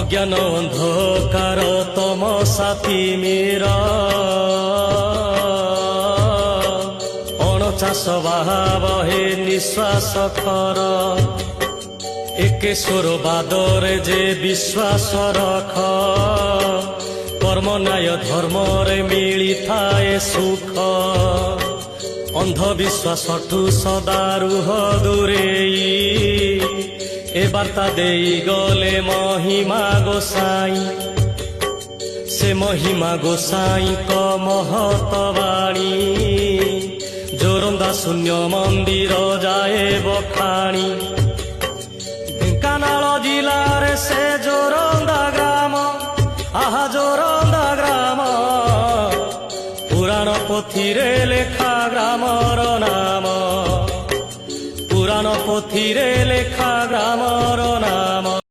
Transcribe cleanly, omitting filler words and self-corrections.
অজ্ঞান অন্ধকার তমসা তিমির অণচাষ বাহাবহে নিঃশ্বাস কর একেশ্বর বাদরে যে বিশ্বাস রখ কর্ম ন্যায় ধর্মরে মিলিথায়ে সুখ অন্ধবিশ্বাসঠু সদা রুহ দূরেই এ বার্তা দেই গলে মহিমা গোসাই সে মহিমা গোসাইଙ୍କ মহত বাণী জোরন্দা শূন্য মন্দির যাଏ বখাণী ঢେଙ୍କାନାଳ ଜିଲ୍ଲାରେ ସେ ଜୋରନ୍ଦା ଗ୍ରାମ ଆହା ଜୋରନ୍ଦା ଗ୍ରାମ ପୁରାଣ ପୋଥିରେ ଲେଖା ଗ୍ରାମର ନାମ ପୁରାଣ ପୋଥିରେ ଲେଖା ଗ୍ରାମର ନାମ।